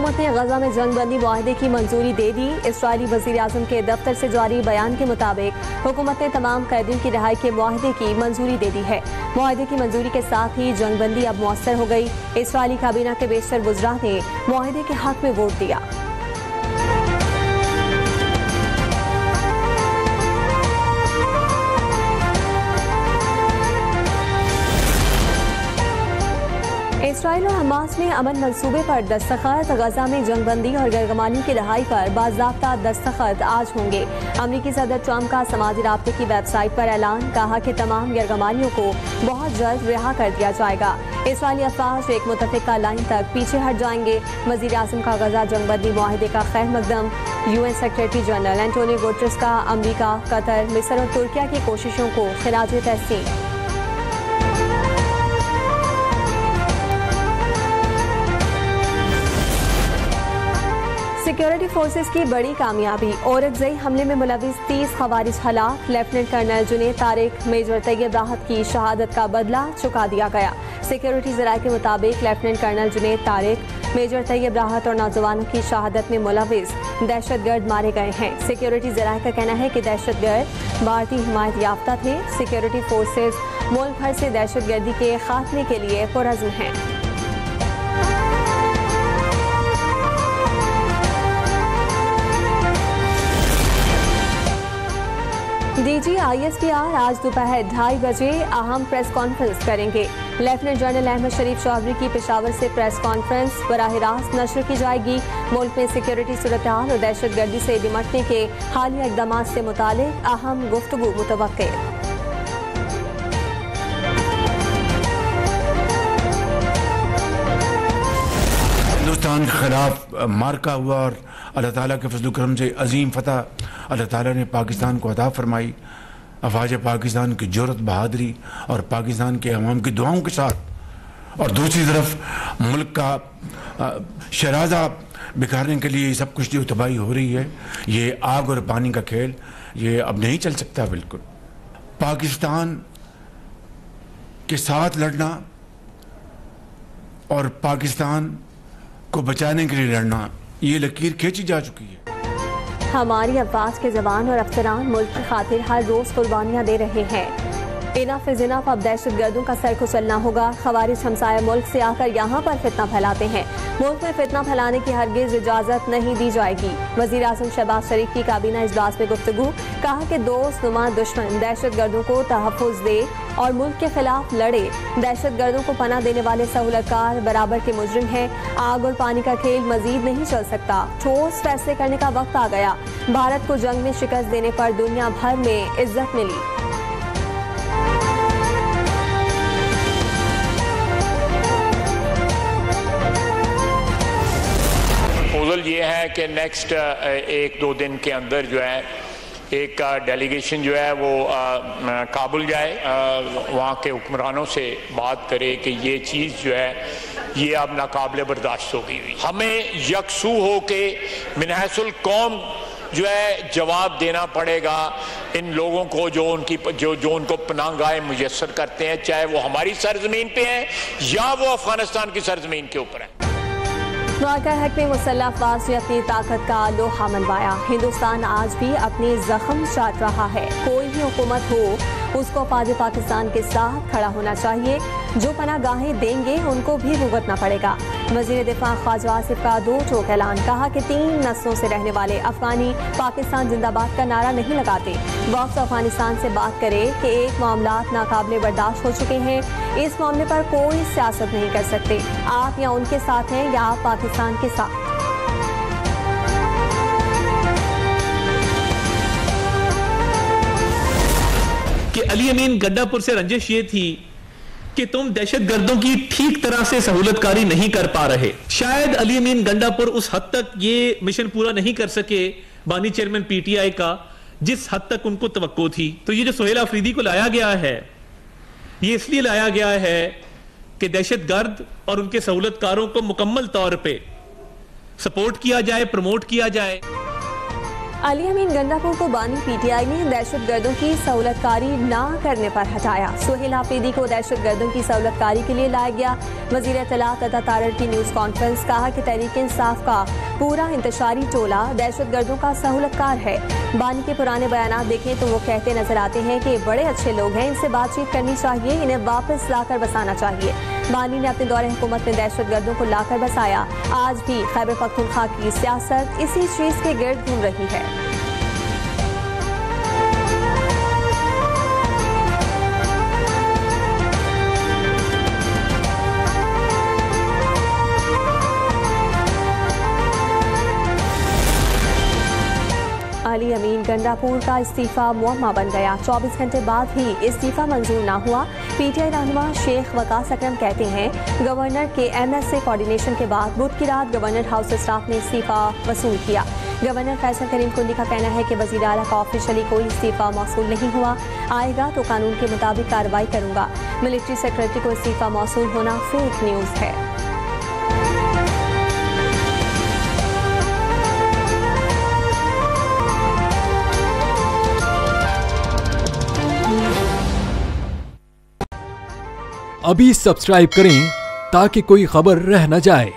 हुकूमत ने गजा में जंग बंदी मुआहदे की मंजूरी दे दी। इसराइली वज़ीर आज़म के दफ्तर से जारी बयान के मुताबिक हुकूमत ने तमाम कैदियों की रिहाई के मुआहदे की मंजूरी दे दी है। मुआहदे की मंजूरी के साथ ही जंग बंदी अब मुअस्सर हो गई। इसराइली काबीना के बेशतर वुज़रा ने मुआहदे के हक में वोट दिया। इसराइल और हमास में अमन मंसूबे पर दस्तखत। गजा में जंगबंदी और गर्गमानी की रिहाई पर बाज़ाब्ता दस्तखत आज होंगे। अमरीकी सदर ट्रंप का समाजी राब्ते की वेबसाइट पर ऐलान, कहा कि तमाम गर्गमानियों को बहुत जल्द रिहा कर दिया जाएगा। इसराइली अफवाज एक मुतफ़िका लाइन तक पीछे हट जाएंगे। वज़ीर आज़म का गजा जंगबंदी मुआहदे का खैर मकदम। UN secretary general Antonio Guterres का अमरीका, कतर, मिस्र और तुर्किया की कोशिशों को खिराज तहसीन। सिक्योरिटी फोर्सेस की बड़ी कामयाबी। औरकजई हमले में मुलविस 30 खवारिज हलाक। Lieutenant colonel Junaid Tariq, major Tayyab Rahat की शहादत का बदला चुका दिया गया। सिक्योरिटी ज़राए के मुताबिक lieutenant colonel Junaid Tariq, major Tayyab Rahat और नौजवानों की शहादत में मुलविस दहशतगर्द मारे गए हैं। सिक्योरिटी ज़राए का कहना है कि दहशतगर्द भारतीय हिमायत याफ्ता थे। सिक्योरिटी फोर्सेस मुल्क भर से दहशतगर्दी के खात्मे के लिए पुरअज़्म हैं। DGISPR आज दोपहर 2:30 बजे अहम प्रेस कॉन्फ्रेंस करेंगे। लेफ्टिनेंट जनरल अहमद शरीफ चौधरी की पेशावर से प्रेस कॉन्फ्रेंस बराह रास्त नशर की जाएगी। मुल्क में सिक्योरिटी सूरत हाल और दहशतगर्दी से निपटने के हालिया इक़दाम से मुतालिक अहम गुफ्तगू मुतवक्के। हिंदुस्तान के खिलाफ मार्का हुआ और अल्लाह ताला के फजल करम से अजीम फतह अल्लाह ताला ने पाकिस्तान को अता फरमाई। अफवाज पाकिस्तान की जुर्रत, बहादुरी और पाकिस्तान के अवाम की दुआओं के साथ, और दूसरी तरफ मुल्क का शराजा बिखारने के लिए सब कुछ जो तबाही हो रही है, ये आग और पानी का खेल ये अब नहीं चल सकता। बिल्कुल पाकिस्तान के साथ लड़ना और पाकिस्तान को बचाने के लिए लड़ना, ये लकीर खींची जा चुकी है। हमारी अफवाज के जवान और अफसरान मुल्क की खातिर हर रोज कुर्बानियां दे रहे हैं। इनफ इज इनफ, अब दहशतगर्दों का सर कुचलना होगा। खवारिज हमसाया मुल्क से आकर यहाँ पर फितना फैलाते हैं। मुल्क में फितना फैलाने की हरगिज इजाजत नहीं दी जाएगी। वज़ीर आज़म शहबाज शरीफ की काबीना इजलास में गुफ्तगू, कहा कि दोस्त नुमा दुश्मन दहशतगर्दों को तहफ़्फ़ुज़ दे और मुल्क के खिलाफ लड़े। दहशतगर्दों को पनाह देने वाले सहूलतकार बराबर के मुजरिम हैं। आग और पानी का खेल मजीद नहीं चल सकता। ठोस फैसले करने का वक्त आ गया। भारत को जंग में शिकस्त देने पर दुनिया भर में इज्जत मिली। ये है कि नेक्स्ट 1-2 दिन के अंदर जो है एक डेलीगेशन जो है वो काबुल जाए, वहाँ के हुक्मरानों से बात करे कि ये चीज़ जो है ये अब नाकाबिले बर्दाश्त हो गई। हमें यकसू हो के मिनहसुल कौम जो है जवाब देना पड़ेगा इन लोगों को जो उनको पनाहगाहें मुयस्सर करते हैं, चाहे वो हमारी सरजमीन पे हैं या वो अफगानिस्तान की सरजमीन के ऊपर है। मुआक़ा हक में मुसल्लह अफवाज ने अपनी ताकत का लोहा मनवाया। हिंदुस्तान आज भी अपने जख्म चाट रहा है। कोई भी हुकूमत हो, उसको अफवाज पाकिस्तान के साथ खड़ा होना चाहिए। जो पनाहगाहें देंगे उनको भी भुगतना पड़ेगा। वज़ीर दिफा ख्वाजा आसिफ का दो टोक ऐलान, कहा कि 3 नस्लों से रहने वाले अफगानी पाकिस्तान जिंदाबाद का नारा नहीं लगाते। वक्त अफगानिस्तान से बात करे कि एक मामलात नाकाबिले बर्दाश्त हो चुके हैं। इस मामले पर कोई सियासत नहीं कर सकते। आप या उनके साथ हैं या आप पाकिस्तान के साथ। कि अली अमीन गड्ढापुर से रंजिश ये थी कि तुम दहशतगर्दों की ठीक तरह से सहूलतकारी नहीं कर पा रहे। शायद अली अमीन गंडापुर उस हद तक ये मिशन पूरा नहीं कर सके बानी चेयरमैन PTI का जिस हद तक उनको तवक्को थी। तो ये जो सुहेल आफरीदी को लाया गया है, ये इसलिए लाया गया है कि दहशतगर्द और उनके सहूलतकारों को मुकम्मल तौर पे सपोर्ट किया जाए, प्रमोट किया जाए। अली अमीन गंडापुर को बानी पीटीआई ने दहशतगर्दों की सहूलतकारी ना करने पर हटाया। सुहेल आफरीदी को दहशतगर्दों की सहूलतकारी के लिए लाया गया। वजीर इत्तलात अता तारड़ की न्यूज़ कॉन्फ्रेंस, कहा कि तहरीक इंसाफ का पूरा इंतशारी टोला दहशतगर्दों का सहूलतकार है। बानी के पुराने बयान देखें तो वो कहते नजर आते हैं कि बड़े अच्छे लोग हैं, इनसे बातचीत करनी चाहिए, इन्हें वापस लाकर बसाना चाहिए। बानी ने अपने दौरे हुकूमत में दहशतगर्दों को लाकर बसाया। आज भी खैबर पख्तूनख्वा की सियासत इसी चीज के गिर्द घूम रही है। अली अमीन गंडापुर का इस्तीफा मुअम्मा बन गया। 24 घंटे बाद भी इस्तीफा मंजूर न हुआ। पीटीआई रहनुमा शेख वकास अकरम कहते हैं गवर्नर के एमएसए कोऑर्डिनेशन के बाद बुध की रात गवर्नर हाउस स्टाफ ने इस्तीफा वसूल किया। गवर्नर फैसल करीम कुंडी का कहना है कि वज़ीर आला का ऑफिशियली कोई इस्तीफा मौसूल नहीं हुआ, आएगा तो कानून के मुताबिक कार्रवाई करूंगा। मिलिट्री सेक्रेटरी को इस्तीफा मौसूल होना फेक न्यूज़ है। अभी सब्सक्राइब करें ताकि कोई खबर रह न जाए।